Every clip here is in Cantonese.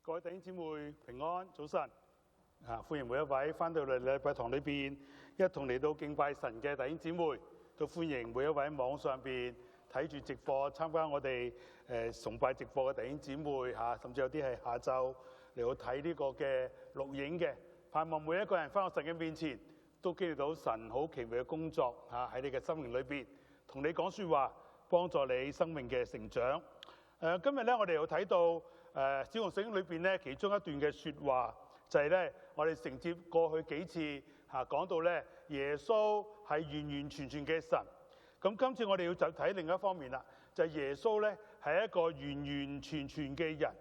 各位弟兄姊妹平安，早晨！歡迎每一位翻到嚟禮拜堂裏邊一同嚟到敬拜神嘅弟兄姊妹，都歡迎每一位喺網上邊睇住直播參加我哋崇拜直播嘅弟兄姊妹甚至有啲係下晝嚟到睇呢個嘅錄影嘅。盼望每一個人翻到神嘅面前，都經歷到神好奇妙嘅工作喺你嘅生命裏邊，同你講説話，幫助你生命嘅成長。今日咧，我哋又睇到小紅聖經裏邊咧，其中一段嘅説話就係咧，我哋承接過去幾次講到咧，耶穌係完完全全嘅神。咁今次我哋要就睇另一方面啦，就係耶穌咧係一個完完全全嘅人。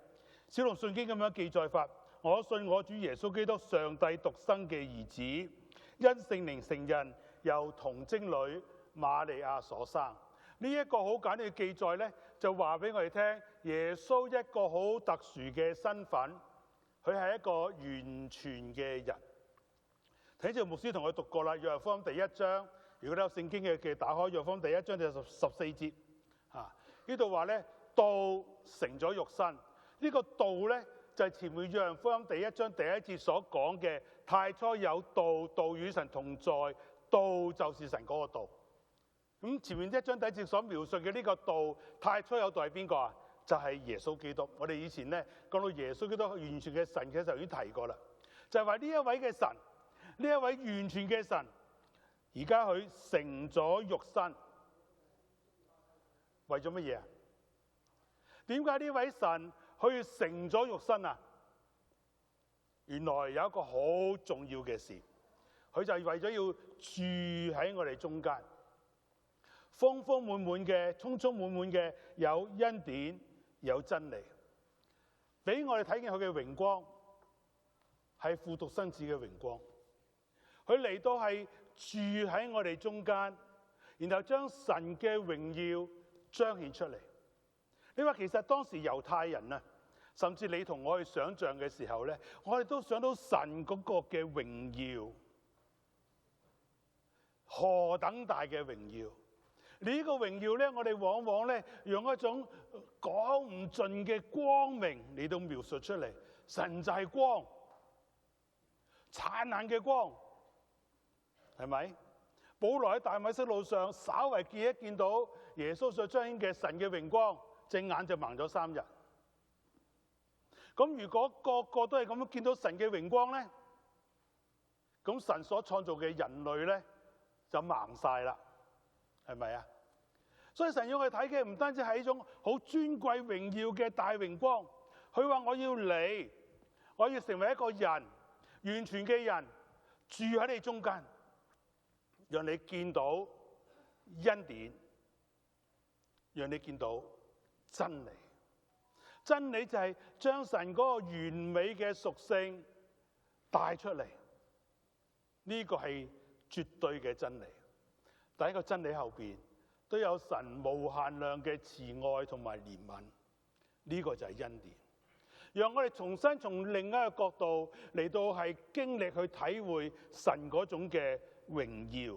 小紅聖經咁樣記載法：我信我主耶穌基督，上帝獨生嘅兒子，因聖靈成人，由童貞女瑪利亞所生。呢一個好簡單嘅記載咧，就話俾我哋聽，耶穌一個好特殊嘅身份，佢係一個完全嘅人。睇住牧師同佢讀過啦，約翰福音第一章，如果你有聖經嘅打開約翰福音第一章就14節，呢度話咧，道成咗肉身。呢個道咧就係前面約翰福音第一章第一節所講嘅，太初有道，道與神同在，道就是神嗰個道。咁前面一章第一節所描述嘅呢個道，太初有道係邊個啊？就係耶穌基督。我哋以前咧講到耶穌基督完全嘅神嘅時候已經提過啦，就係話呢一位嘅神，呢一位完全嘅神，而家佢成咗肉身，為咗乜嘢啊？點解呢位神佢成咗肉身啊？原來有一個好重要嘅事，佢就係為咗要住喺我哋中間。豐豐滿滿嘅，充充滿滿嘅，有恩典，有真理，俾我哋睇見佢嘅榮光，係父獨生子嘅榮光。佢嚟到係住喺我哋中間，然後將神嘅榮耀彰顯出嚟。你話其實當時猶太人啊，甚至你同我去想像嘅時候咧，我哋都想到神嗰個嘅榮耀，何等大嘅榮耀！呢個榮耀咧，我哋往往咧用一種講唔盡嘅光明嚟到描述出嚟。神就係光，燦爛嘅光，係咪？保羅喺大馬色路上，稍為見到耶穌所彰顯嘅神嘅榮光，隻眼就盲咗3日。咁如果個個都係咁樣見到神嘅榮光咧，咁神所創造嘅人類咧就盲晒啦。係咪啊？所以神要我哋睇嘅唔單止係一種好尊貴榮耀嘅大榮光，佢話我要嚟，我要成為一個人，完全嘅人，住喺你中間，讓你見到恩典，讓你見到真理。真理就係將神嗰個完美嘅屬性帶出嚟，呢個係絕對嘅真理。第一個真理後邊都有神無限量嘅慈愛同埋憐憫，呢個就係恩典。讓我哋重新從另一個角度嚟到係經歷去體會神嗰種嘅榮耀，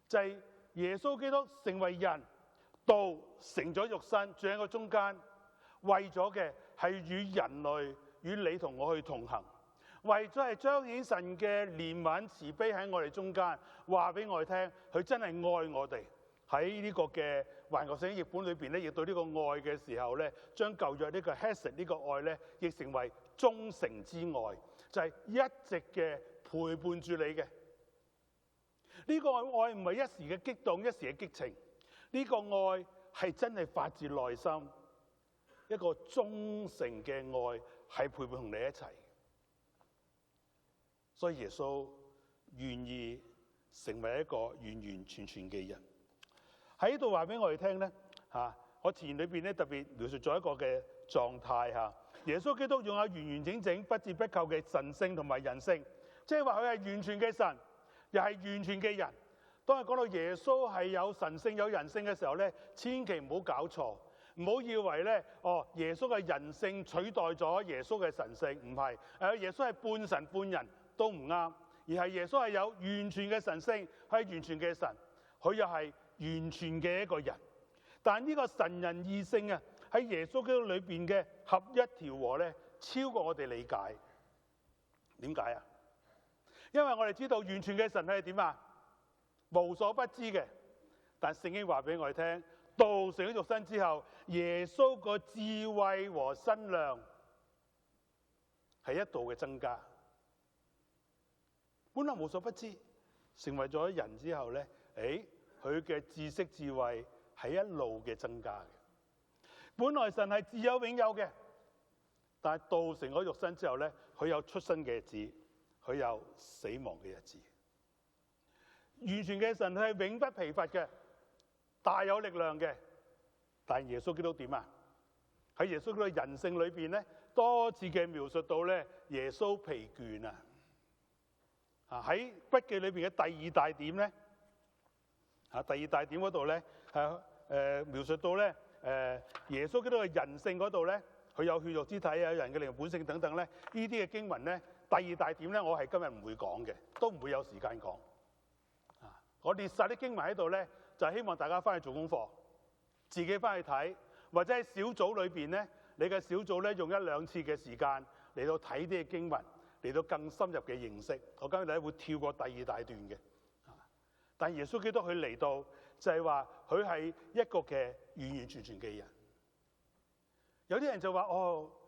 就係耶穌基督成為人，道成咗肉身，住喺個中間，為咗嘅係與人類與你同我去同行。為咗係彰顯神嘅憐憫慈悲喺我哋中間，話俾我哋聽，佢真係愛我哋。喺呢個嘅環球聖經譯本裏邊咧，譯到呢個愛嘅時候咧，將舊約呢個 hesed 呢個愛咧，譯成為忠誠之愛，就係一直嘅陪伴住你嘅。呢個愛唔係一時嘅激動，一時嘅激情，呢個愛係真係發自內心，一個忠誠嘅愛係陪伴同你一齊。所以耶穌願意成為一個完完全全嘅人。喺呢度話俾我哋聽咧，我前言裏邊咧特別描述咗一個嘅狀態嚇。耶穌基督擁有完完整整、不折不扣嘅神性同埋人性，即係話佢係完全嘅神，又係完全嘅人。當係講到耶穌係有神性有人性嘅時候咧，千祈唔好搞錯，唔好以為咧，耶穌嘅人性取代咗耶穌嘅神性，唔係。耶穌係半神半人都唔啱，而係耶穌係有完全嘅神性，係完全嘅神，佢又係完全嘅一個人。但呢個神人二性啊，喺耶穌基督裏邊嘅合一調和咧，超過我哋理解。點解啊？因為我哋知道完全嘅神係點啊？無所不知嘅。但聖經話俾我哋聽，道成咗肉身之後，耶穌個智慧和身量係一度嘅增加。本來無所不知，成為咗人之後咧，佢嘅知識智慧係一路嘅增加嘅。本來神係自有永有嘅，但係道成咗肉身之後咧，佢有出生嘅日子，佢有死亡嘅日子。完全嘅神係永不疲乏嘅，大有力量嘅。但耶穌基督點啊？喺耶穌基督嘅人性裏邊咧，多次嘅描述到咧，耶穌疲倦啊！喺筆記裏邊嘅第二大點咧，第二大點嗰度咧，描述到咧，耶穌基督嘅人性嗰度咧，佢有血肉之體啊，有人嘅靈魂本性等等咧，呢啲嘅經文咧，第二大點咧，我係今日唔會講嘅，都唔會有時間講。我列晒啲經文喺度咧，就係希望大家翻去做功課，自己翻去睇，或者喺小組裏邊咧，你嘅小組咧用1、2次嘅時間嚟到睇啲嘅經文，嚟到更深入嘅認識。我今日咧會跳過第二大段嘅。但耶穌基督佢嚟到就係話佢係一個嘅完完全全嘅人。有啲人就話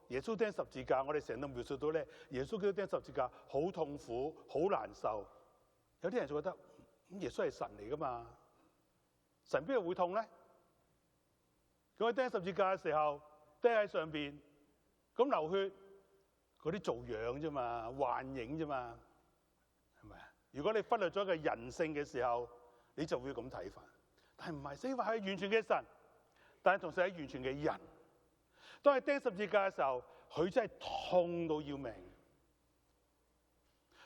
耶穌釘十字架，我哋成日都描述到咧，耶穌基督釘十字架好痛苦、好難受。有啲人就覺得耶穌係神嚟噶嘛，神邊度會痛咧？咁佢釘十字架嘅時候，釘喺上邊，咁流血，嗰啲做樣啫嘛，幻影啫嘛，係咪啊？如果你忽略咗個人性嘅時候，你就會咁睇法。但係唔係，所以話係完全嘅神，但係同時係完全嘅人。當係釘十字架嘅時候，佢真係痛到要命，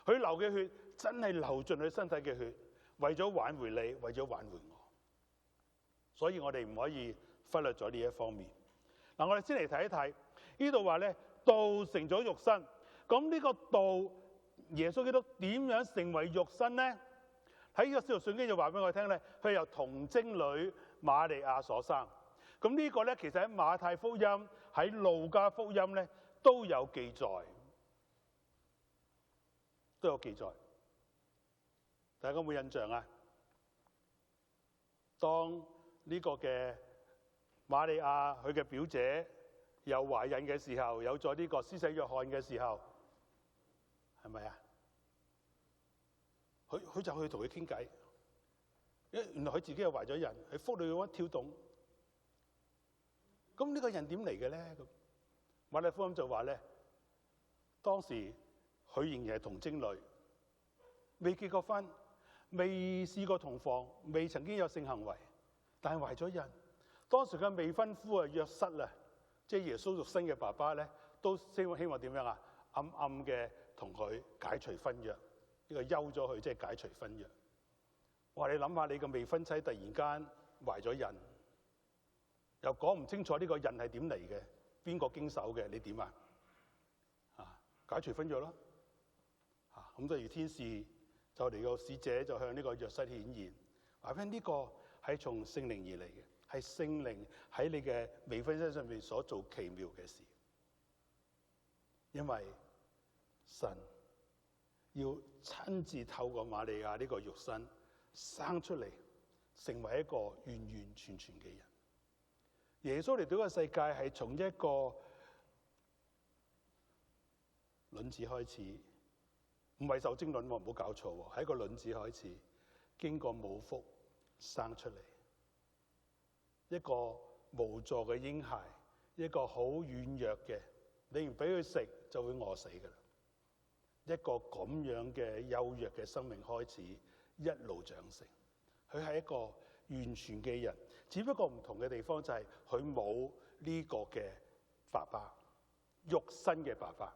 佢流嘅血真係流盡佢身體嘅血，為咗挽回你，為咗挽回我。所以我哋唔可以忽略咗呢一方面。嗱，我哋先嚟睇一睇呢度話咧，道成咗肉身。咁呢個道，耶穌基督點樣成為肉身咧？喺呢個使徒信經就話俾我聽咧，佢係由童貞女瑪利亞所生。咁呢個咧，其實喺馬太福音、喺路加福音咧都有記載，都有記載。大家有冇印象啊？當呢個嘅瑪利亞佢嘅表姐又懷孕嘅時候，有咗呢個施洗約翰嘅時候，係咪啊？佢就去同佢傾偈，原來佢自己又懷咗孕，喺腹裏嗰跳動。咁呢個人點嚟嘅咧？咁馬太福音就話咧，當時佢仍然係童貞女，未結過婚，未試過同房，未曾經有性行為，但係懷咗孕。當時嘅未婚夫啊，約瑟啊，即係耶穌肉身嘅爸爸咧，都希望點樣啊？暗暗嘅同佢解除婚約，呢個休咗佢，即係解除婚約。哇！你諗下，你個未婚妻突然間懷咗孕，又講唔清楚呢個孕係點嚟嘅，邊個經手嘅？你點啊？解除婚約咯。咁就如天使就嚟個使者就向呢個約瑟顯現，話俾呢個係從聖靈而嚟嘅，係聖靈喺你嘅未婚身上面所做奇妙嘅事。因為神要親自透過瑪利亞呢個肉身生出嚟，成為一個完完全全嘅人。耶穌嚟到個世界係從一個卵子開始，唔係受精卵喎，唔好搞錯喎，係一個卵子開始，經過母腹生出嚟，一個無助嘅嬰孩，一個好軟弱嘅，你唔俾佢食就會餓死㗎啦。一個咁樣嘅幼弱嘅生命開始，一路長成。佢係一個完全嘅人，只不過唔同嘅地方就係佢冇呢個嘅爸爸，肉身嘅爸爸。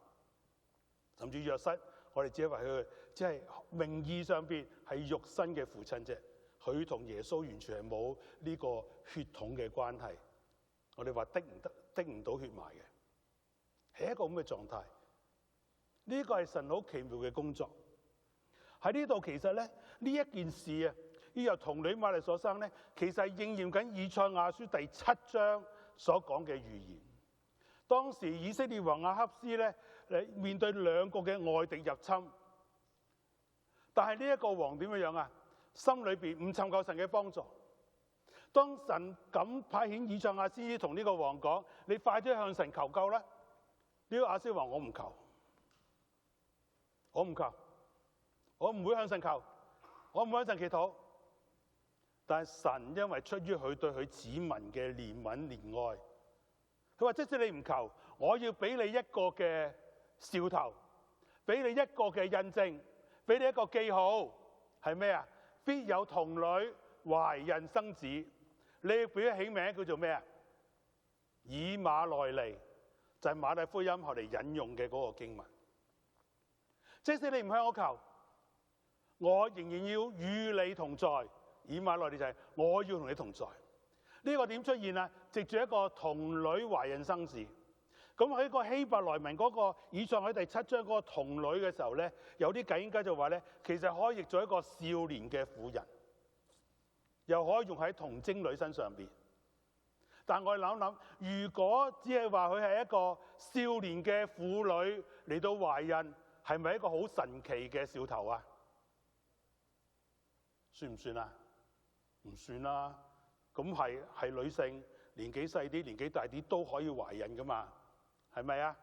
甚至約瑟，我哋只係話佢只係名義上邊係肉身嘅父親啫。佢同耶穌完全係冇呢個血統嘅關係。我哋話滴唔到血脈嘅，係一個咁嘅狀態。呢個係神好奇妙嘅工作。喺呢度其實咧，呢一件事啊，要由童女瑪利所生咧，其實係應驗緊以賽亞書第7章所講嘅預言。當時以色列王亞哈斯咧面對兩個嘅外敵入侵，但係呢一個王點樣啊？心裏邊唔尋求神嘅幫助。當神咁派遣以賽亞先知同呢個王講：你快啲向神求救啦！呢個亞斯王，我唔求，我唔求，我唔會向神求，我唔會向神祈禱。但係神因為出於佢對佢子民嘅憐憫憐愛，佢話：即使你唔求，我要俾你一個嘅兆頭，俾你一個嘅印證，俾你一個記號，係咩啊？必有童女懷孕生子，你要俾佢起名叫做咩啊？以馬內利，就係馬太福音後嚟引用嘅嗰個經文。即使你唔向我求，我仍然要與你同在。以馬內利就係我要同你同在。呢個點出現啊？藉住一個童女懷孕生子。咁喺個希伯來文嗰個以賽喺第7章嗰個童女嘅時候咧，有啲解經家就話咧，其實可以譯做一個少年嘅婦人，又可以用喺童貞女身上邊。但我哋諗諗，如果只係話佢係一個少年嘅婦女嚟到懷孕，係咪一個好神奇嘅兆頭啊？算唔算啊？唔算啦。咁係女性，年紀細啲、年紀大啲都可以懷孕噶嘛？係咪啊？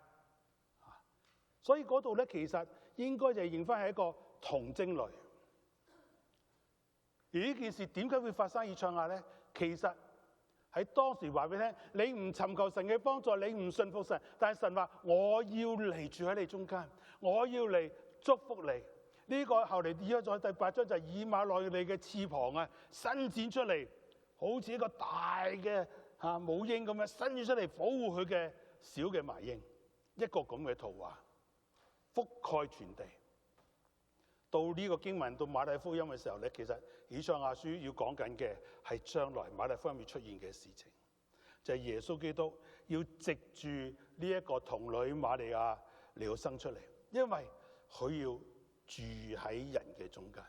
所以嗰度咧，其實應該就係認翻係一個童貞女。而呢件事點解會發生以賽亞咧？其實喺當時話俾你聽，你唔尋求神嘅幫助，你唔信服神，但係神話我要嚟住喺你中間，我要嚟祝福你。呢個後嚟而家在第8章就係以馬內利嘅翅膀啊，伸展出嚟，好似一個大嘅母鷹咁樣伸展出嚟保護佢嘅小嘅麻鷹，一個咁嘅圖畫覆蓋全地。到呢個經文到馬太福音嘅時候咧，其實以賽亞書要講緊嘅係將來馬太福音要出現嘅事情，就係耶穌基督要藉住呢一個童女瑪利亞嚟到生出嚟，因為佢要住喺人嘅中間。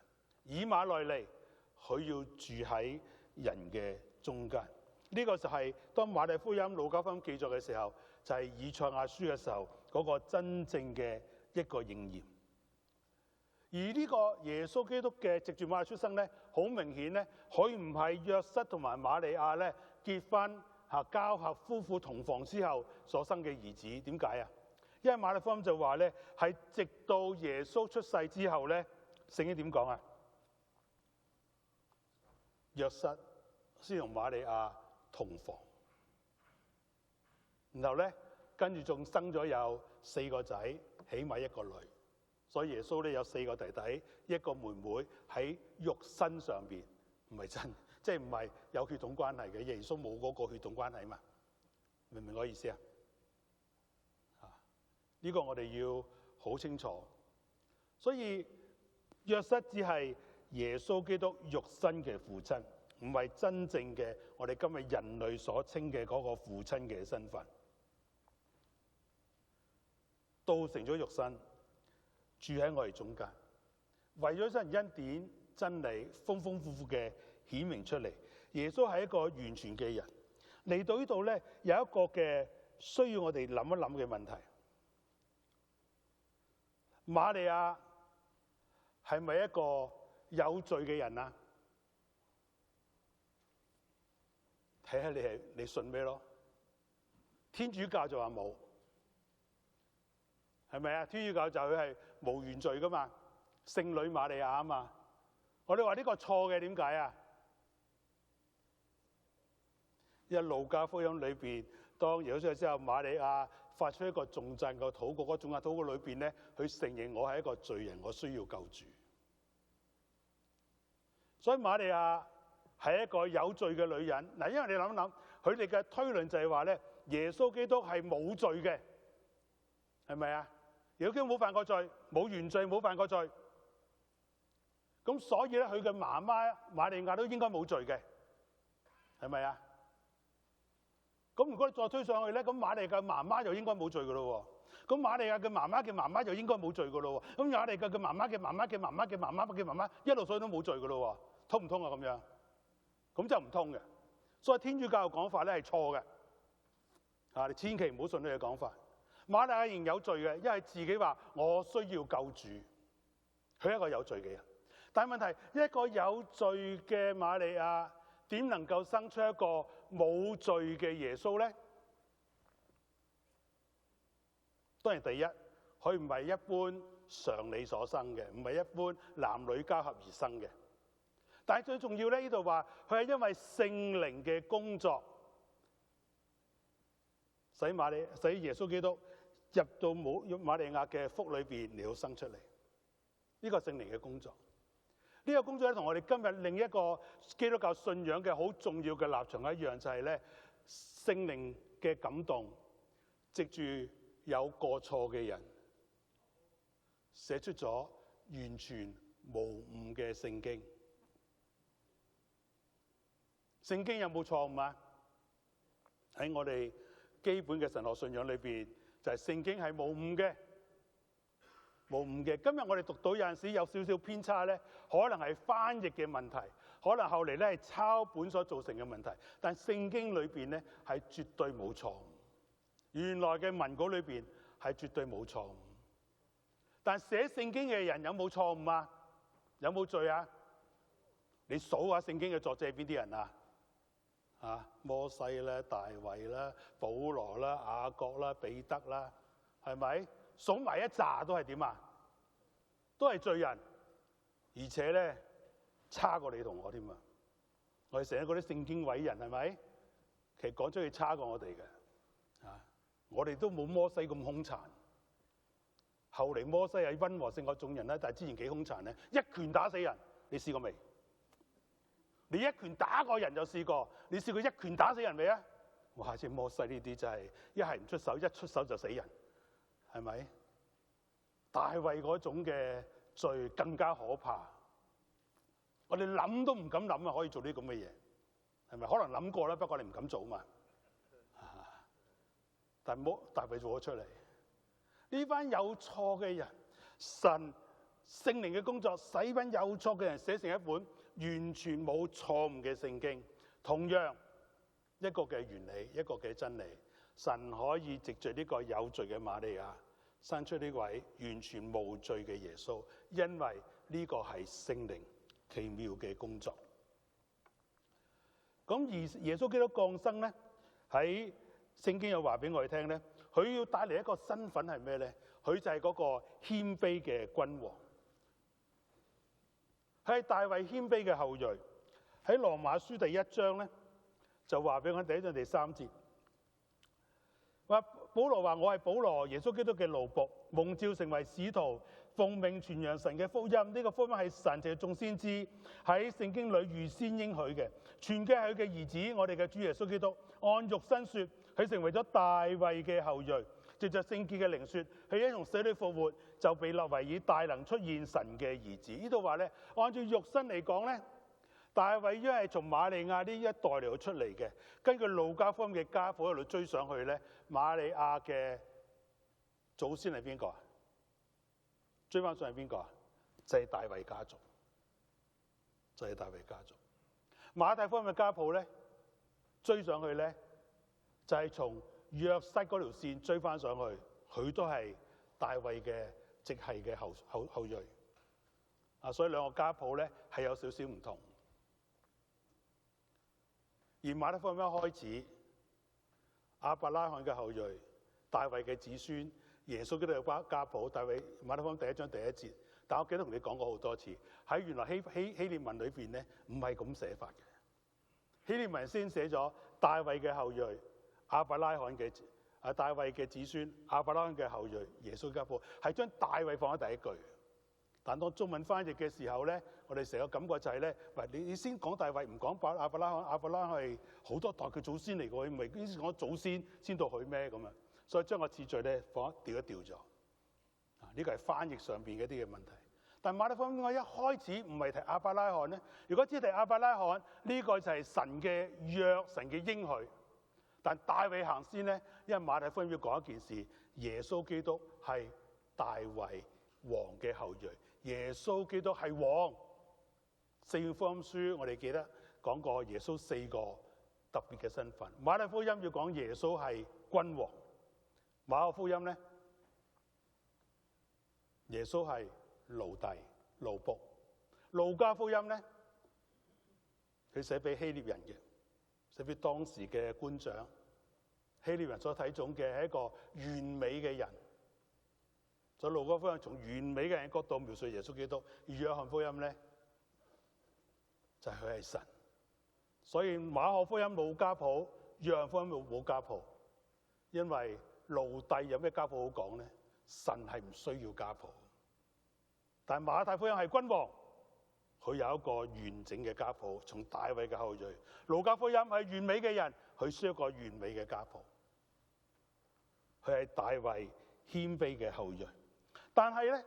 以馬內利，佢要住喺人嘅中間。呢個就係當馬太福音、路加福音記載嘅時候，就係以賽亞書嘅時候嗰個真正嘅一個應驗。而呢個耶穌基督嘅藉住馬利亞出生咧，好明顯咧，佢唔係約瑟同埋瑪利亞咧結婚交合夫婦同房之後所生嘅兒子。點解啊？因為馬太福音就話咧，係直到耶穌出世之後咧，聖經點講啊？約瑟先同瑪利亞同房，然後咧跟住仲生咗有4個仔，起碼1個女。所以耶穌咧有4個弟弟，1個妹妹喺肉身上邊，唔係真，即係唔係有血統關係嘅。耶穌冇嗰個血統關係嘛？明唔明我意思啊？呢個我哋要好清楚。所以約瑟只係耶穌基督肉身嘅父親，唔係真正嘅我哋今日人類所稱嘅嗰個父親嘅身份。道成咗肉身，住喺我哋中間，為咗將恩典真理豐豐富富嘅顯明出嚟。耶穌係一個完全嘅人，嚟到呢度咧，有一個嘅需要我哋諗一諗嘅問題。瑪利亞係咪一個有罪嘅人啊？睇下你信咩咯？天主教就話冇，係咪啊？天主教就佢係無原罪噶嘛，聖女瑪利亞啊嘛。我哋話呢個錯嘅，點解啊？因為路加福音裏邊，當耶穌出世之後，瑪利亞發出一個頌讚嘅禱告，嗰頌讚禱告裏邊咧，佢承認我係一個罪人，我需要救主。所以瑪利亞係一個有罪嘅女人。嗱，因為你諗一諗，佢哋嘅推論就係話咧，耶穌基督係冇罪嘅，係咪啊？耶穌基督冇犯過罪，冇原罪，冇犯過罪。咁所以咧，佢嘅媽媽瑪利亞都應該冇罪嘅，係咪啊？咁如果你再推上去咧，咁瑪利亞嘅媽媽就應該冇罪噶咯喎。咁瑪利亞嘅媽媽嘅媽媽就應該冇罪噶咯喎。咁瑪利亞嘅媽媽嘅媽媽嘅媽媽嘅媽媽嘅媽媽一路上都冇罪噶咯喎。通唔通啊？咁樣咁就唔通嘅。所以天主教嘅講法咧係錯嘅，你千祈唔好信呢個講法。瑪利亞仍有罪嘅，因為自己話我需要救主，佢係一個有罪嘅人。但係問題，一個有罪嘅瑪利亞點能夠生出一個冇罪嘅耶穌呢？當然第一，佢唔係一般常理所生嘅，唔係一般男女交合而生嘅。但係最重要咧，呢度話佢係因為聖靈嘅工作，使耶穌基督入到瑪利亞嘅腹裏邊嚟到生出嚟。呢個聖靈嘅工作，呢個工作咧同我哋今日另一個基督教信仰嘅好重要嘅立場一樣，就係咧聖靈嘅感動，藉住有過錯嘅人寫出咗完全無誤嘅聖經。聖經有冇錯誤啊？喺我哋基本嘅神學信仰裏邊，就係聖經係無誤嘅，無誤嘅。今日我哋讀到有陣時有少少偏差咧，可能係翻譯嘅問題，可能後嚟咧係抄本所造成嘅問題。但聖經裏邊咧係絕對冇錯誤，原來嘅文稿裏邊係絕對冇錯誤。但寫聖經嘅人有冇錯誤啊？有冇罪啊？你數下聖經嘅作者係邊啲人啊？摩西啦、大衛啦、保羅啦、雅各啦、彼得啦，係咪？數埋一紮都係點啊？都係罪人，而且咧差過你同我添啊！我哋成日嗰啲聖經偉人係咪？其實講出去差過我哋嘅，我哋都冇摩西咁兇殘。後嚟摩西係溫和勝過眾人啦，但係之前幾兇殘咧，一拳打死人，你試過未？你一拳打過人就試過，你試過一拳打死人未啊？哇！似摩西呢啲真係一係唔出手，一出手就死人，係咪？大衛嗰種嘅罪更加可怕，我哋諗都唔敢諗啊！可以做啲咁嘅嘢，係咪？可能諗過啦，不過你唔敢做嘛。但係大衛做咗出嚟，呢班有錯嘅人，神聖靈嘅工作，使班有錯嘅人寫成一本完全冇錯誤嘅聖經。同樣一個嘅原理，一個嘅真理，神可以藉著呢個有罪嘅瑪利亞生出呢位完全無罪嘅耶穌，因為呢個係聖靈奇妙嘅工作。咁而耶穌基督降生咧，喺聖經有話俾我哋聽咧，佢要帶嚟一個身份係咩咧？佢就係嗰個謙卑嘅君王。係大衛謙卑嘅後裔。喺羅馬書第1章咧，就話俾我哋第1章第3節，話保羅話：我係保羅，耶穌基督嘅奴僕，蒙召成為使徒，奉命傳揚神嘅福音。呢個福音係神藉眾先知喺聖經裏預先應許嘅，傳嘅係佢嘅兒子，我哋嘅主耶穌基督。按肉身說，佢成為咗大衛嘅後裔；藉着聖潔嘅靈說，佢一從死裏復活，就被立為以大能出現神嘅兒子。呢度話咧，按照肉身嚟講咧，大衛因為係從瑪利亞呢一代嚟出嚟嘅。根據路加福音嘅家譜喺度追上去咧，瑪利亞嘅祖先係邊個啊？追翻上係邊個啊？就係大衛家族，就係大衛家族。馬太福音嘅家譜咧，追上去咧，就係從約瑟嗰條線追翻上去，佢都係大衛嘅直系嘅後裔。所以兩個家譜咧係有少少唔同。而馬太福音一開始，亞伯拉罕嘅後裔、大衛嘅子孫、耶穌基督嘅家譜，馬太福音第1章第1節。但我記得同你講過好多次，喺原來希臘文裏邊咧，唔係咁寫法嘅。希臘文先寫咗大衛嘅後裔、亞伯拉罕嘅大衛嘅子孫、亞伯拉罕嘅後裔、耶穌家譜，係將大衛放喺第一句。但當中文翻譯嘅時候咧，我哋成個感覺就係咧，喂，你先講大衛，唔講亞伯拉罕。亞伯拉罕係好多代嘅祖先嚟㗎，唔係先講祖先先到佢咩咁啊？所以將個次序咧調一調咗。呢個係翻譯上邊嘅一啲嘅問題。但馬太福音我一開始唔係提亞伯拉罕咧，如果只提亞伯拉罕，呢個就係神嘅約、神嘅應許。但大衛行先咧，因為馬太福音要講一件事，耶穌基督係大衛王嘅後裔。耶穌基督係王。四卷福音書我哋記得講過耶穌4個特別嘅身份。馬太福音要講耶穌係君王。馬可福音咧，耶穌係奴隸、奴僕。路加福音咧，佢寫俾希臘人嘅，寫俾當時嘅官長。希臘人所睇重嘅係一個完美嘅人。所以路加福音從完美嘅人角度描述耶穌基督。而約翰福音咧，就係佢係神。所以馬可福音冇家譜，約翰福音冇家譜，因為奴隸有咩家譜好講咧？神係唔需要家譜。但係馬太福音係君王，佢有一個完整嘅家譜，從大衛嘅後裔。路加福音係完美嘅人，佢需要一個完美嘅家譜。佢係大衛謙卑嘅後裔。但係咧，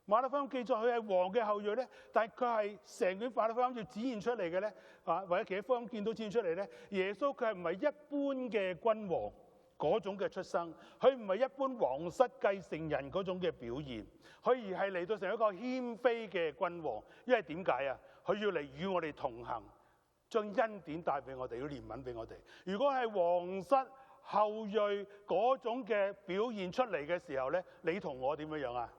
馬太福音記載佢係王嘅後裔咧，但係佢係成卷馬太福音要展現出嚟嘅咧，或者其他福音見到展現出嚟咧，耶穌佢係唔係一般嘅君王嗰種嘅出生，佢唔係一般皇室繼承人嗰種嘅表現，佢而係嚟到成一個謙卑嘅君王。因為點解啊？佢要嚟與我哋同行，將恩典帶俾我哋，要憐憫俾我哋。如果係皇室後裔嗰種嘅表現出嚟嘅時候咧，你同我點樣啊？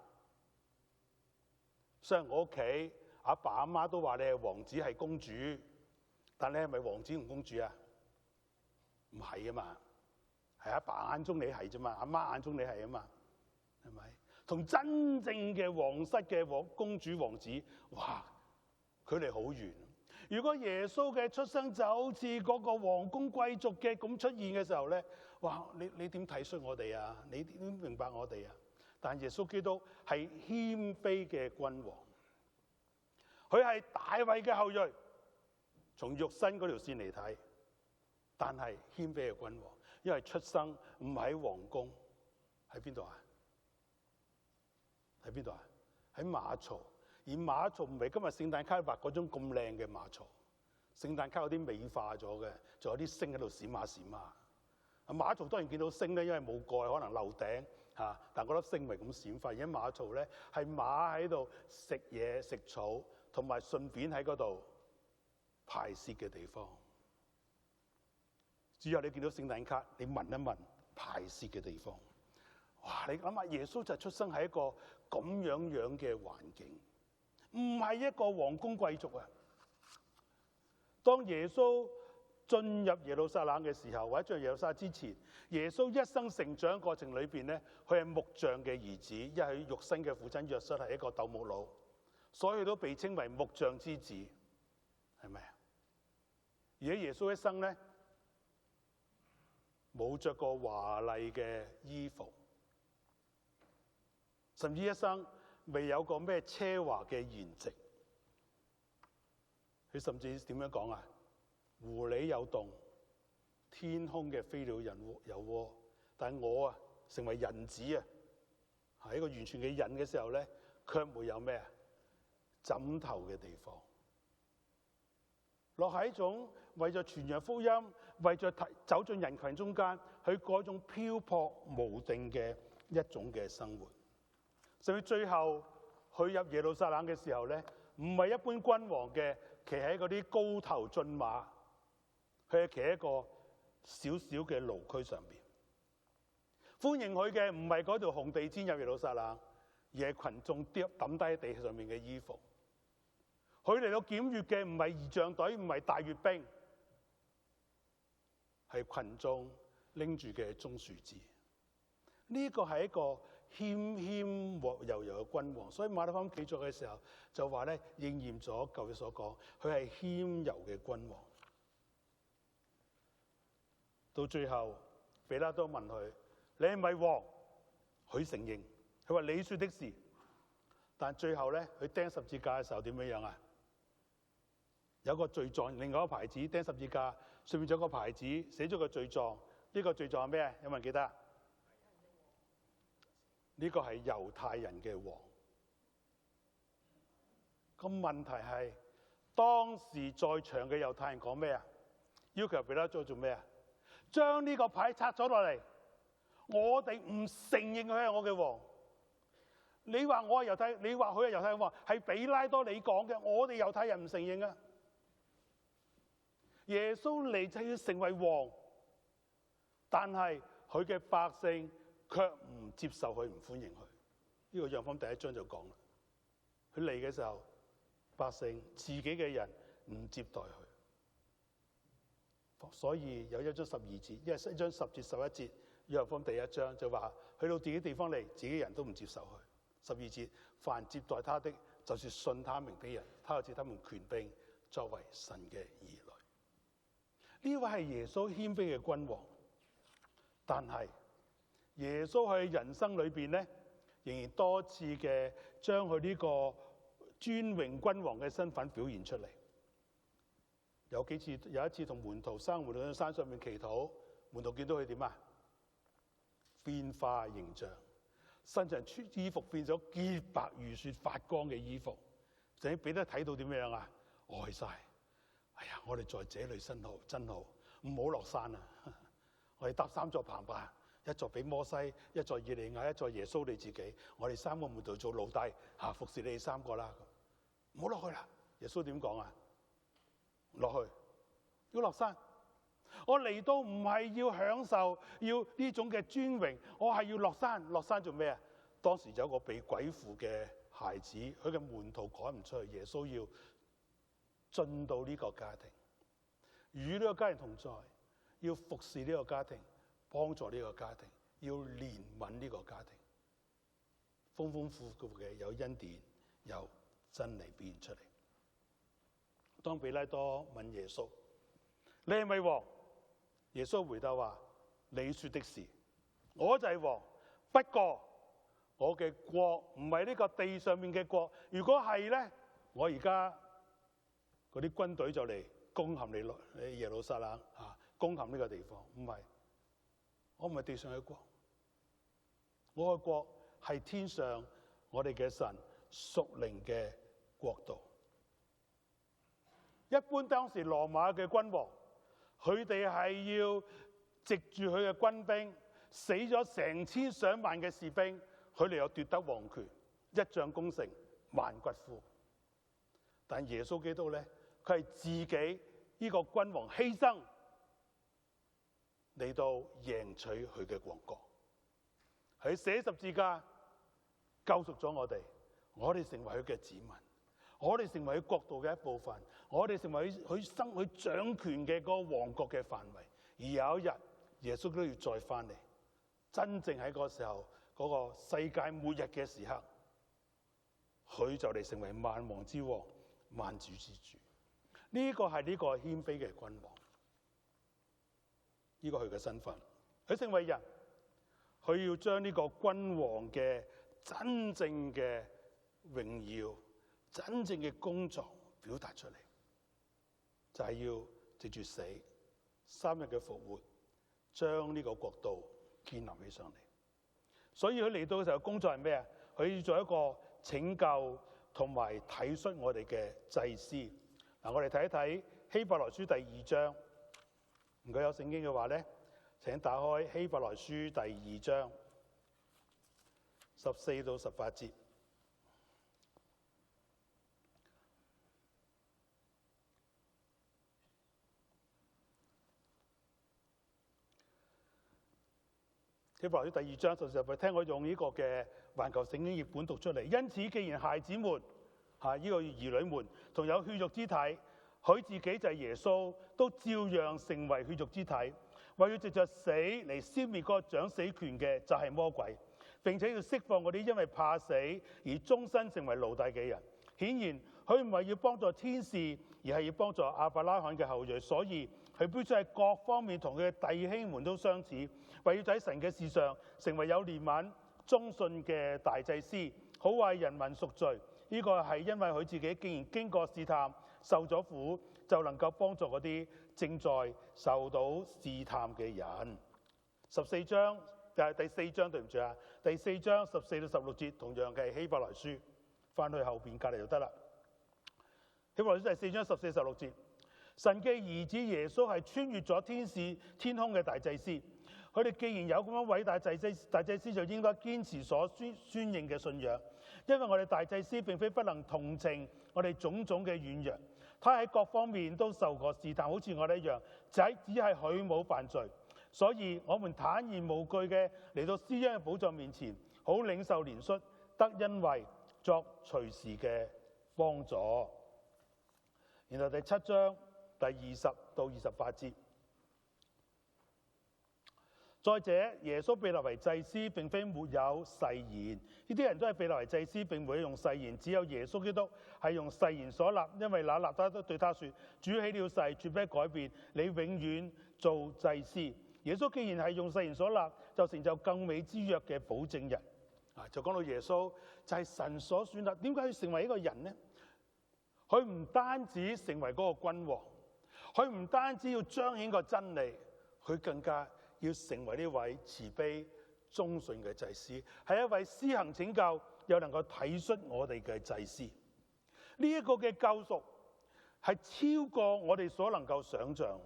雖然我屋企阿爸阿媽都話你係王子係公主，但你係咪王子同公主啊？唔係啊嘛，係阿爸眼中你係啫嘛，阿媽眼中你係啊嘛，係咪？同真正嘅皇室嘅公主王子，哇，距離好遠。如果耶穌嘅出生就好似嗰個皇宮貴族嘅咁出現嘅時候咧，哇！你點體恤我哋啊？你點明白我哋啊？但耶穌基督係謙卑嘅君王，佢係大衛嘅後裔，從肉身嗰條線嚟睇，但係謙卑嘅君王，因為出生唔喺皇宮，喺邊度啊？喺邊度啊？喺馬槽。而馬槽唔係今日聖誕卡畫嗰種咁靚嘅馬槽，聖誕卡有啲美化咗嘅，仲有啲星喺度閃下閃下。馬槽當然見到星咧，因為冇蓋，可能漏頂嚇，但嗰粒星唔係咁閃發。而家馬槽咧係馬喺度食嘢食草，同埋順便喺嗰度排泄嘅地方。之後你見到聖誕卡，你聞一聞排泄嘅地方。哇！你諗下，耶穌就出生喺一個咁樣嘅環境。唔係一個皇宮貴族啊！當耶穌進入耶路撒冷嘅時候，或者進入耶路撒冷之前，耶穌一生成長過程裏邊咧，佢係木匠嘅兒子，因為佢肉身嘅父親約瑟係一個鬥木佬，所以佢都被稱為木匠之子，係咪啊？而且耶穌一生咧冇着過華麗嘅衣服，甚至一生未有個咩奢華嘅筵席，佢甚至點樣講啊？狐狸有洞，天空嘅飛鳥有窩，但係我啊成為人子啊，係一個完全嘅人嘅時候咧，卻沒有咩啊枕頭嘅地方。落喺一種為咗傳揚福音，為咗走進人群中間，去嗰種漂泊無定嘅一種嘅生活。甚至最後去入耶路撒冷嘅時候咧，唔係一般君王嘅騎喺嗰啲高頭駿馬，佢係騎喺一個小小嘅驢駒上邊。歡迎佢嘅唔係嗰條紅地氈入耶路撒冷，而係群眾抌低喺地上面嘅衣服。佢嚟到檢閱嘅唔係儀仗隊，唔係大閱兵，係群眾拎住嘅棕樹枝。呢個係一個謙謙柔柔嘅君王，所以馬太福音記載嘅時候就話咧，應驗咗舊約所講，佢係謙柔嘅君王。到最後，彼拉多問佢：你係咪王？佢承認，佢話你說的是。但最後咧，佢釘十字架嘅時候點樣啊？有個罪狀，另外一個牌子釘十字架，上面仲有個牌子寫咗個罪狀。呢個罪狀係咩啊？有冇人記得啊？呢個係猶太人嘅王。個問題係當時在場嘅猶太人講咩啊？要求彼拉多做咩啊？將呢個牌拆咗落嚟，我哋唔承認佢係我嘅王。你話我係猶太，你話佢係猶太人王，係彼拉多你講嘅，我哋猶太人唔承認啊！耶穌嚟就要成為王，但係佢嘅百姓卻唔接受佢，唔歡迎佢。呢個約翰福音第1章就講啦，佢嚟嘅時候，百姓自己嘅人唔接待佢，所以有1章12節，因為1章10節11節，約翰福音第1章就話，去到自己地方嚟，自己人都唔接受佢。12節，凡接待他的，就是信他名的人，他就賜他們權柄，作為神嘅兒女。呢位係耶穌謙卑嘅君王，但係耶穌喺人生裏邊咧，仍然多次嘅將佢呢個尊榮君王嘅身份表現出嚟。有一次同門徒喺山上面祈禱，門徒見到佢點啊？變化形象，身上衣服變咗潔白如雪發光嘅衣服，就俾得睇到點樣啊？愛晒。哎呀，我哋在這裏真好，真好，唔好落山啊！我哋搭3座棚吧，一座俾摩西，一座以利亞，一座耶穌你自己。我哋3個門徒做奴隸服侍你哋3個啦。唔好落去啦！耶穌點講啊？落去，要落山。我嚟到唔係要享受要呢種嘅尊榮，我係要落山。落山做咩啊？當時有一個被鬼附嘅孩子，佢嘅門徒趕唔出去，耶穌要進到呢個家庭，與呢個家庭同在，要服侍呢個家庭，幫助呢個家庭，要憐憫呢個家庭，豐豐富富嘅有恩典，有真理表現出嚟。當彼拉多問耶穌：你係咪王？耶穌回答話：你說的是，我就係王。不過我嘅國唔係呢個地上面嘅國，如果係咧，我而家嗰啲軍隊就嚟攻陷你耶路撒冷攻陷呢個地方。唔係，我唔係地上嘅國，我嘅國係天上我哋嘅神屬靈嘅國度。一般當時羅馬嘅君王，佢哋係要藉住佢嘅軍兵，死咗成千上萬嘅士兵，佢哋又奪得皇權，一將功成萬骨枯。但耶穌基督咧，佢係自己呢個君王犧牲嚟到贏取佢嘅王國，佢寫十字架救贖咗我哋成為佢嘅子民，我哋成為佢國度嘅一部分，我哋成為佢掌權嘅嗰個王國嘅範圍。而有一日耶穌都要再翻嚟，真正喺嗰個時候，嗰個世界末日嘅時刻，佢就嚟成為萬王之王、萬主之主。呢個係呢個謙卑嘅君王，呢個佢嘅身份。佢成為人，佢要將呢個君王嘅真正嘅榮耀、真正嘅工作表達出嚟，就係要藉住死，3日嘅復活，將呢個國度建立起上嚟。所以佢嚟到嘅時候，工作係咩啊？佢要做一個拯救同埋體恤我哋嘅祭司。嗱，我哋睇一睇希伯來書第2章。如果有聖經嘅話咧，請打開希伯來書第2章14到18節。希伯來書第2章14到18節，聽我用呢個嘅環球聖經譯本讀出嚟。因此，既然孩子們呢個兒女們同有血肉之體，佢自己就係耶穌，都照樣成為血肉之體，為要藉着死嚟消滅嗰個掌死權嘅就係魔鬼，並且要釋放嗰啲因為怕死而終身成為奴隸嘅人。顯然佢唔係要幫助天使，而係要幫助亞伯拉罕嘅後裔，所以佢必須喺各方面同佢嘅弟兄們都相似，為要在神嘅事上成為有憐憫、忠信嘅大祭司，好為人民贖罪。呢個係因為佢自己既然經過試探，受咗苦，就能夠幫助嗰啲正在受到試探嘅人。第4章對唔住啊，第4章14到16節同樣嘅係希伯來書，翻去後邊隔離就得啦。希伯來書第4章14、16節，神嘅兒子耶穌係穿越咗天空嘅大祭司。佢哋既然有咁樣偉大大祭司，就應該堅持所宣認嘅信仰。因為我哋大祭司並非不能同情我哋種種嘅軟弱，他喺各方面都受過試探，好似我哋一樣，只係佢冇犯罪。所以我們坦然無懼嘅嚟到施恩嘅寶座面前，好領受憐恤，得恩惠，作隨時嘅幫助。然後第7章第20到28節。再者，耶穌被立為祭司，並非沒有誓言。呢啲人都係被立為祭司，並沒有用誓言。只有耶穌基督係用誓言所立，因為那立他都對他說：主起了誓，絕不改變，你永遠做祭司。耶穌既然係用誓言所立，就成就更美之約嘅保證人。就講到耶穌就係神所選立。點解要成為一個人呢？佢唔單止成為嗰個君王，佢唔單止要彰顯個真理，佢更加要成為呢位慈悲忠信嘅祭司，係一位施行拯救又能夠體恤我哋嘅祭司。呢一個嘅救贖係超過我哋所能夠想象。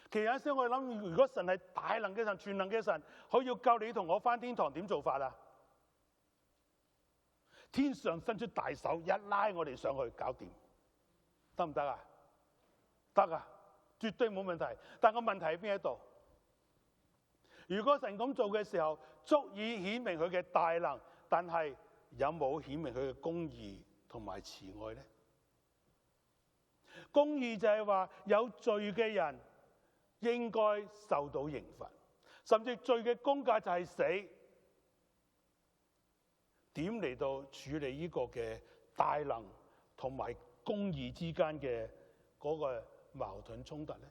其實有陣時我哋諗，如果神係大能嘅神、全能嘅神，佢要救你同我返天堂，點做法啊？天上伸出大手，一拉我哋上去，搞掂，得唔得啊？得啊！絕對冇問題，但個問題喺邊一度？如果神咁做嘅時候，足以顯明佢嘅大能，但係有冇顯明佢嘅公義同埋慈愛呢？公義就係話有罪嘅人應該受到刑罰，甚至罪嘅工價就係死。點嚟到處理呢個嘅大能同埋公義之間嘅嗰個矛盾衝突呢？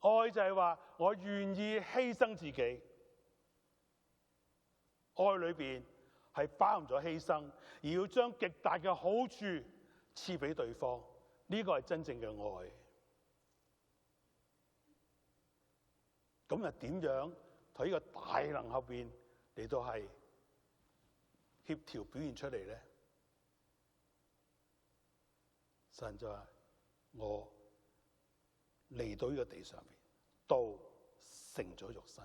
愛就係話我願意犧牲自己，愛裏邊係包含咗犧牲，而要將極大嘅好處賜俾對方，呢個係真正嘅愛。咁又點樣喺呢個大能後邊嚟到係協調表現出嚟呢？神就話：我嚟到呢個地上面，道成咗肉身。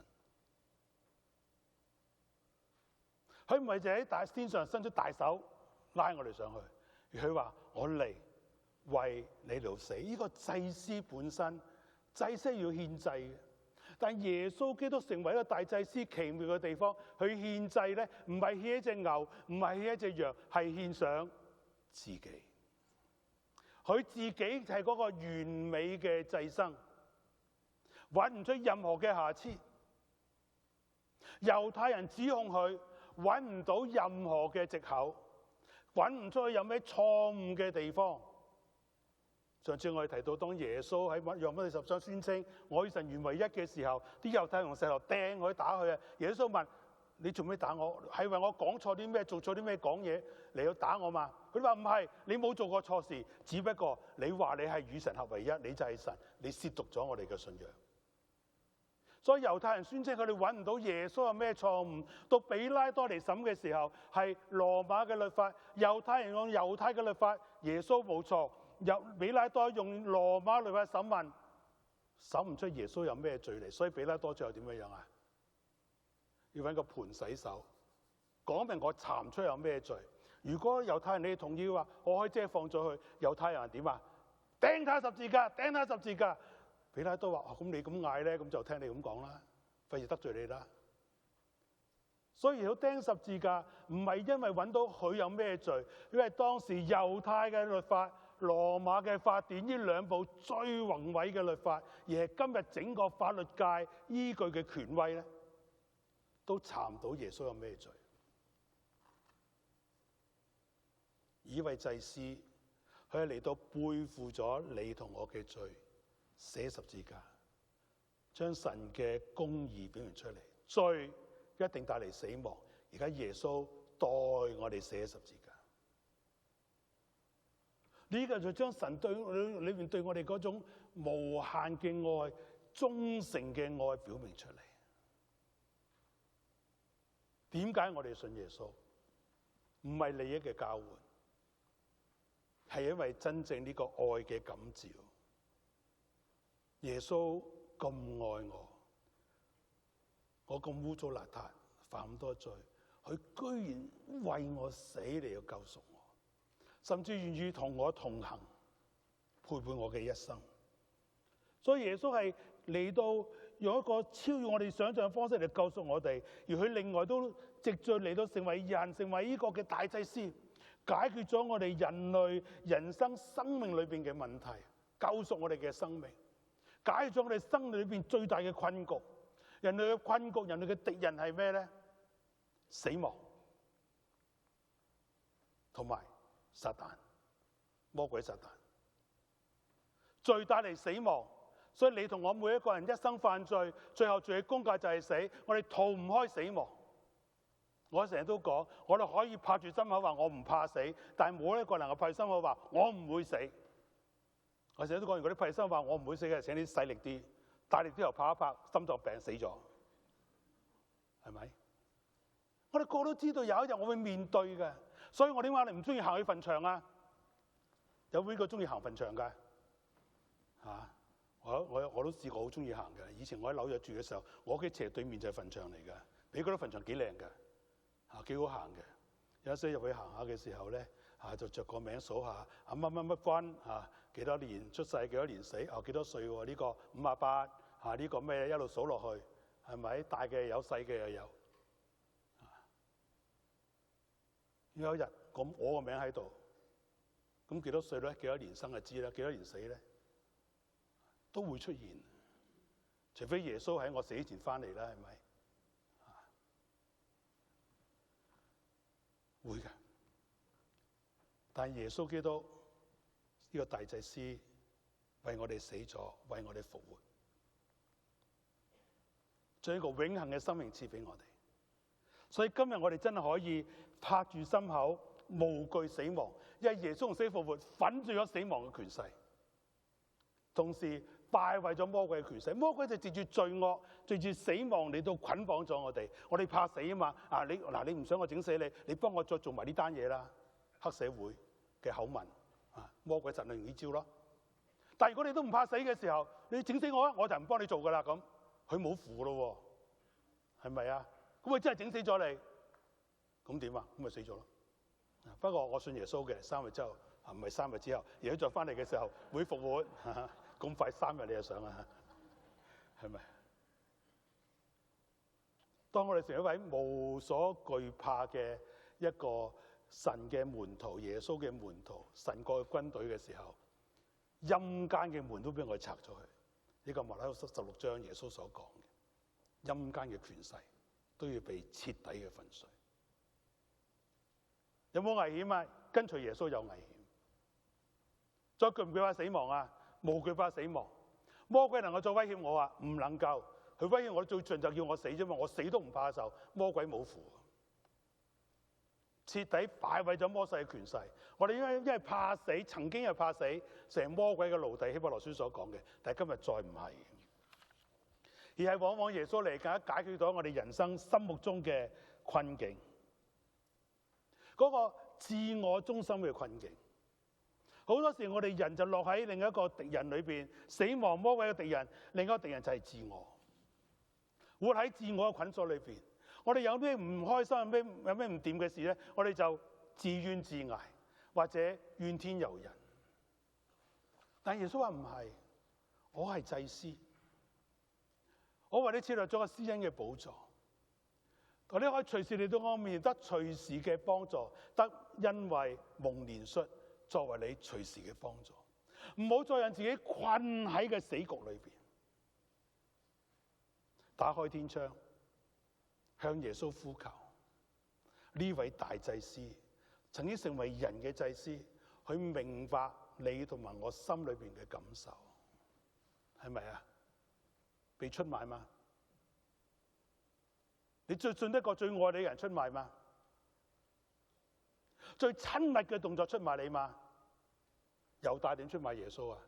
佢唔係就喺大天上伸出大手拉我哋上去，而佢話：我嚟為你嚟死。呢個祭司本身，祭司要獻祭嘅。但耶穌基督成為一個大祭司，奇妙嘅地方，佢獻祭咧，唔係獻一隻牛，唔係獻一隻羊，係獻上自己。佢自己就係嗰個完美嘅祭牲，揾唔出任何嘅瑕疵。猶太人指控佢，揾唔到任何嘅藉口，揾唔出佢有咩錯誤嘅地方。上次我哋提到，當耶穌喺約翰10章宣稱我與神原為一嘅時候，啲猶太人用石頭掟佢打佢啊！耶穌問：你做咩打我？係為我講錯啲咩、做錯啲咩講嘢嚟到打我嘛？佢話唔係，你冇做過錯事，只不過你話你係與神合為一，你就係神，你褻瀆咗我哋嘅信仰。所以猶太人宣稱佢哋揾唔到耶穌有咩錯誤。到彼拉多嚟審嘅時候，係羅馬嘅律法，猶太人用猶太嘅律法，耶穌冇錯。彼拉多用羅馬律法審問，審唔出耶穌有咩罪嚟，所以彼拉多最後點樣啊？要揾個盤洗手，講明我查唔出有咩罪。如果猶太人你同意嘅話，我可以即係放咗佢。猶太人點啊？釘他十字架，釘他十字架。彼拉多話：咁你咁嗌咧，咁就聽你咁講啦，費事得罪你啦。所以佢釘十字架唔係因為揾到佢有咩罪，因為當時猶太嘅律法、羅馬嘅法典呢兩部最宏偉嘅律法，而係今日整個法律界依據嘅權威咧，都查唔到耶穌有咩罪。以為祭司，佢係嚟到背負咗你同我嘅罪，寫十字架，將神嘅公義表現出嚟。罪一定帶嚟死亡，而家耶穌代我哋寫十字架。呢個就將神對裏面對我哋嗰種無限嘅愛、忠誠嘅愛表明出嚟。點解我哋信耶穌？唔係利益嘅交換，係因為真正呢個愛嘅感召。耶穌咁愛我咁污糟邋遢，犯咁多罪，佢居然為我死嚟要救贖我，甚至願意同我同行。陪伴我嘅一生。所以耶穌係嚟到用一個超越我哋想象嘅方式嚟救贖我哋，而佢另外都藉著嚟到成為人，成為呢個嘅大祭司，解決咗我哋人類人生生命裏邊嘅問題，救贖我哋嘅生命，解決咗我哋生命裏邊最大嘅困局。人類嘅困局，人類嘅敵人係咩咧？死亡同埋撒旦，魔鬼撒旦。罪帶嚟死亡，所以你同我每一個人一生犯罪，最後罪嘅工價就係死。我哋逃唔開死亡。我成日都講，我哋可以拍住心口話我唔怕死，但係冇一個能夠拍住心口話我唔會死。我成日都講，如果你拍住心口話我唔會死嘅，請你細力啲，大力啲又拍一拍，心臟病死咗，係咪？我哋個個都知道有一日我會面對嘅，所以我點解你唔中意行去墳場啊？有邊個中意行墳場㗎？我都試過好中意行嘅。以前我喺紐約住嘅時候，我屋企斜對面就係墳場嚟嘅。你覺得墳場幾靚㗎？幾好行嘅。有時入去行下嘅時候咧，就着個名數下，乜乜乜君幾多年出世，幾多年死，幾多歲喎？呢個58呢個咩一路數落去，係咪？大嘅有，細嘅又有。有一日咁我個名喺度，咁幾多歲咧？幾多年生就知啦，幾多年死咧？都會出現，除非耶穌喺我死之前翻嚟啦，係咪？會嘅，但係耶穌基督呢個大祭司為我哋死咗，為我哋復活，將一個永恆嘅生命賜俾我哋。所以今日我哋真係可以拍住心口，無懼死亡，因為耶穌用死復活，粉碎咗死亡嘅權勢，同時敗壞咗魔鬼嘅權勢。魔鬼就藉住罪惡，藉住死亡嚟到捆綁咗我哋。我哋怕死啊嘛！你唔想我整死你，你幫我再做埋呢單嘢啦。黑社會嘅口吻魔鬼就用呢招咯。但係如果你都唔怕死嘅時候，你整死我，我就唔幫你做噶啦。咁佢冇符咯，係咪啊？咁佢真係整死咗你，咁點啊？咁咪死咗咯。不過我信耶穌嘅，3日之後唔係3日之後，而佢再翻嚟嘅時候會復活。咁快3日你就想啊？係咪？當我哋成一位無所懼怕嘅一個神嘅門徒，耶穌嘅門徒，神國嘅軍隊嘅時候，陰間嘅門都俾我哋拆咗去。呢個馬太福音16章耶穌所講嘅，陰間嘅權勢都要被徹底嘅粉碎。有冇危險啊？跟隨耶穌有危險。再懼唔懼怕死亡啊？無懼怕死亡。魔鬼能夠再威脅我啊？唔能夠。佢威脅我最盡就叫我死啫嘛，我死都唔怕受。魔鬼冇符，徹底敗壞咗魔勢嘅權勢。我哋因為怕死，曾經係怕死，成魔鬼嘅奴隸，希伯來書所講嘅，但係今日再唔係，而係往往耶穌嚟解決咗我哋人生心目中嘅困境，嗰個自我中心嘅困境。好多時我哋人就落喺另一個敵人裏邊，死亡魔鬼嘅敵人，另一個敵人就係自我，活喺自我嘅捆鎖裏邊。我哋有咩唔開心，有咩唔掂嘅事咧，我哋就自怨自艾，或者怨天尤人。但耶穌話唔係，我係祭司，我為你設立咗個施恩嘅寶座，你可以隨時嚟到我面前，得隨時嘅幫助，得因為蒙憐恤作為你隨時嘅幫助。唔好再讓自己困喺個死局裏邊，打開天窗，向耶穌呼求。呢位大祭司曾經成為人嘅祭司，去明白你同埋我心裏邊嘅感受，係咪啊？被出賣嗎？你最信得過最愛你嘅人出賣嗎？最親密嘅動作出賣你嗎？猶大點出賣耶穌啊？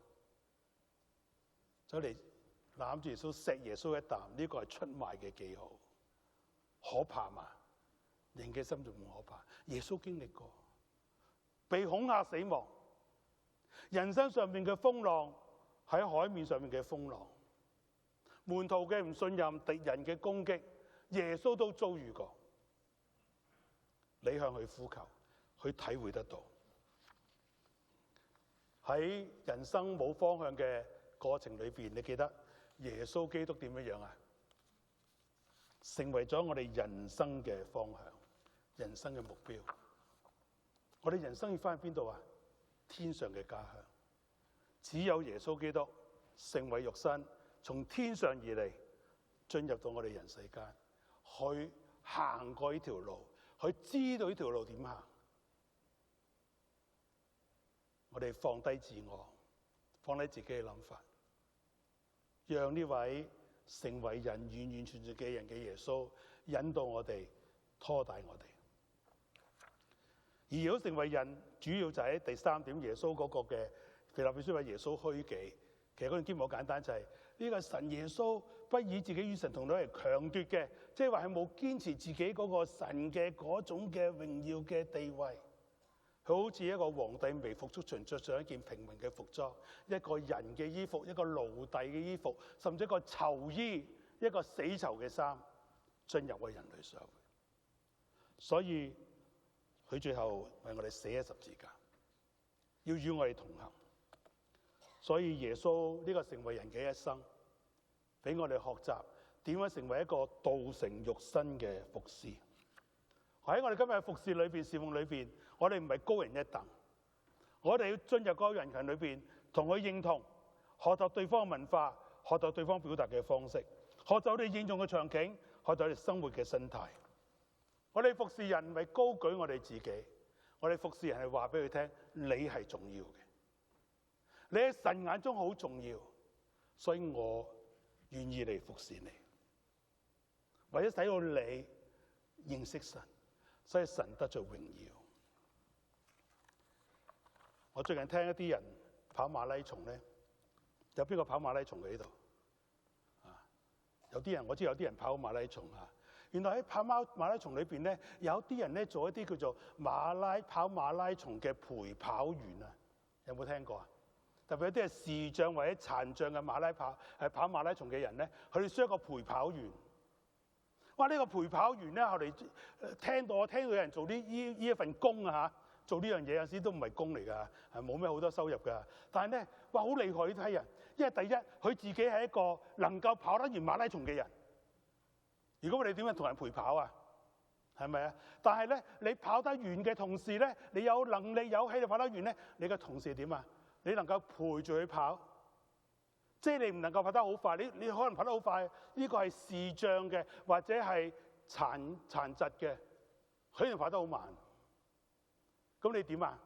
走嚟攬住耶穌，錫耶穌一啖，呢個係出賣嘅記號，可怕嘛？人嘅心仲唔可怕？耶穌經歷過被恐嚇死亡，人生上面嘅風浪，喺海面上面嘅風浪，門徒嘅唔信任，敵人嘅攻擊，耶穌都遭遇過。你向佢呼求，佢體會得到。喺人生冇方向嘅過程裏邊，你記得耶穌基督點樣啊？成為咗我哋人生嘅方向、人生嘅目標。我哋人生要翻去邊度啊？天上嘅家鄉。只有耶穌基督成為肉身，從天上而嚟，進入到我哋人世間，去行過呢條路，去知道呢條路點行。我哋放低自我，放低自己嘅諗法，讓呢位成為人完完全全嘅人嘅耶穌引導我哋，拖帶我哋。而如果成為人，主要就喺第三點，耶穌嗰個嘅腓立比書話耶穌虛己。其實嗰段經文好簡單，就係呢個神耶穌不以自己與神同等嚟強奪嘅，即係話係冇堅持自己嗰個神嘅嗰種嘅榮耀嘅地位。佢好似一個皇帝微服出巡，着上一件平民嘅服裝，一個人嘅衣服，一個奴隸嘅衣服，甚至一個囚衣，一個死囚嘅衫，進入個人類社會。所以佢最後為我哋死喺十字架，要與我哋同行。所以耶穌呢個成為人嘅一生，俾我哋學習點樣成為一個道成肉身嘅服侍。喺我哋今日嘅服侍裏邊、侍奉裏邊，我哋唔係高人一等，我哋要進入嗰個人群裏邊，同佢認同，學習對方嘅文化，學習對方表達嘅方式，學習我哋應用嘅場景，學習我哋生活嘅生態。我哋服侍人唔係高舉我哋自己，我哋服侍人係話俾佢聽，你係重要嘅，你喺神眼中好重要，所以我願意嚟服侍你，為咗使到你認識神，所以神得着榮耀。我最近聽一啲人跑馬拉松咧，有邊個跑馬拉松嘅呢度？有啲人我知有啲人跑馬拉松啊。原來喺跑馬拉松裏邊咧，有啲人咧做一啲叫做跑馬拉松嘅陪跑員啊，有冇聽過啊？特別有啲係視障或者殘障嘅跑馬拉松嘅人咧，佢哋需要一個陪跑員。哇！呢個陪跑員咧，我哋聽到有人做呢一份工啊嚇，做呢樣嘢有時都唔係工嚟㗎，係冇咩好多收入㗎。但係咧，哇！好厲害呢啲人，因為第一佢自己係一個能夠跑得完馬拉松嘅人。如果我哋點樣同人陪跑啊？係咪啊？但係咧，你跑得完嘅同時咧，你有能力有氣力跑得完咧，你嘅同事點啊？你能夠陪住佢跑，即係你唔能夠跑得好快，你可能跑得好快，呢個係視障嘅或者係殘疾嘅，佢哋跑得好慢。咁你點啊？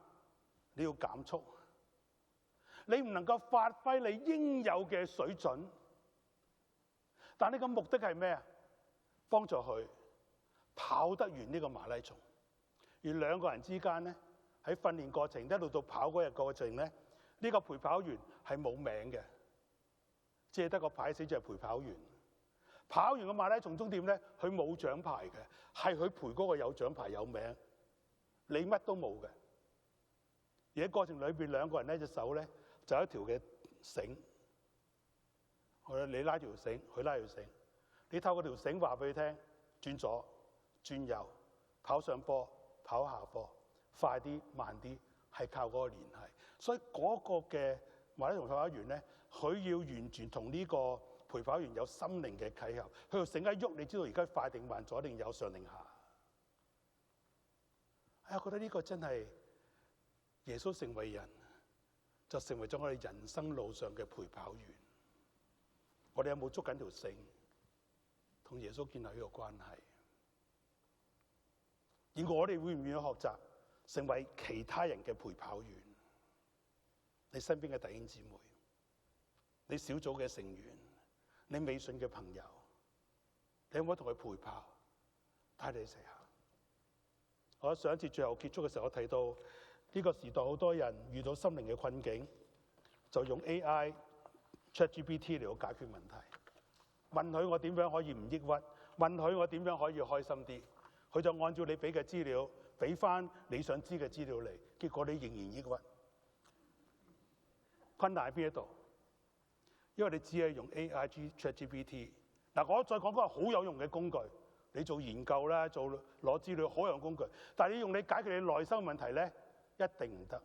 你要減速，你唔能夠發揮你應有嘅水準。但你個目的係咩啊？幫助佢跑得完呢個馬拉松。而兩個人之間咧，喺訓練過程一路到跑嗰日過程咧，呢個陪跑員係冇名嘅，只係得個牌寫住係陪跑員。跑完個馬拉松終點咧，佢冇獎牌嘅，係佢陪嗰個有獎牌有名，你乜都冇嘅。而喺過程裏邊，兩個人咧隻手咧就有一條嘅繩，你拉條繩，佢拉條繩，你透過條繩話俾佢聽，轉左轉右，跑上坡跑下坡，快啲慢啲，係靠嗰個聯繫。所以嗰個嘅馬拉松陪跑員咧，佢要完全同呢個陪跑員有心靈嘅契合。佢條繩一喐，你知道而家快定慢，左定右，上定下。我覺得呢個真係耶穌成為人，就成為咗我哋人生路上嘅陪跑員。我哋有冇捉緊條繩，同耶穌建立呢個關係？而我哋會唔會學習成為其他人嘅陪跑員？你身邊嘅弟兄姊妹，你小組嘅成員，你微信嘅朋友，你有冇同佢陪跑，帶你一齊行？我上一次最後結束嘅時候，我提到呢個時代好多人遇到心靈嘅困境，就用 AI、ChatGPT 嚟到解決問題。問佢我點樣可以唔抑鬱？問佢我點樣可以開心啲？佢就按照你俾嘅資料，俾翻你想知嘅資料嚟，結果你仍然抑鬱。困難喺邊一度？因為你只係用 AI、ChatGPT。嗱，我再講嗰個好有用嘅工具，你做研究啦，做攞資料好有用工具。但係你用你解決你內心問題咧，一定唔得。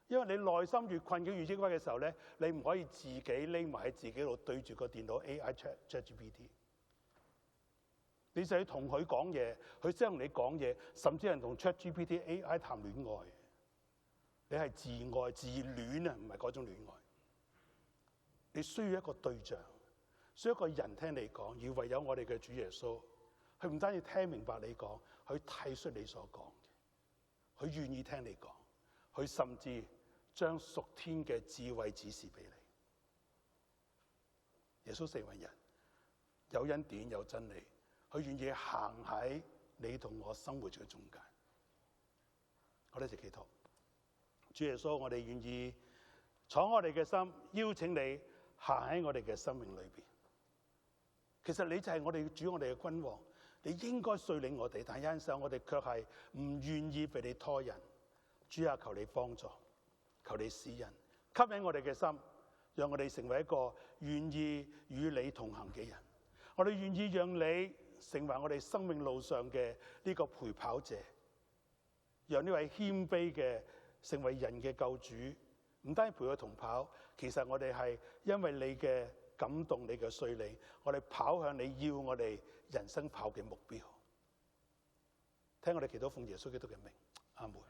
因為你內心越困境越抑鬱嘅時候咧，你唔可以自己匿埋喺自己度對住個電腦 AI ChatGPT。你就要同佢講嘢，佢先同你講嘢，甚至係同 ChatGPT AI 談戀愛。你係自愛自戀啊，唔係嗰種戀愛。你需要一個對象，需要一個人聽你講，而唯有我哋嘅主耶穌，佢唔單止聽明白你講，佢體恤你所講嘅，佢願意聽你講，佢甚至將屬天嘅智慧指示俾你。耶穌成為人，有恩典有真理，佢願意行喺你同我生活嘅中間。我哋一齊祈禱，主耶穌，我哋願意闖我哋嘅心，邀請你行喺我哋嘅生命裏邊。其實你就係我哋主，我哋嘅君王，你應該率領我哋，但有陣時候我哋卻係唔願意被你拖人。主啊，求你幫助，求你施恩，吸引我哋嘅心，讓我哋成為一個願意與你同行嘅人。我哋願意讓你成為我哋生命路上嘅呢個陪跑者，讓呢位謙卑嘅成為人嘅救主，唔單止陪佢同跑，其實我哋係因為你嘅感動，你嘅率領，我哋跑向你要我哋人生跑嘅目標。聽我哋祈禱，奉耶穌基督嘅名，阿門。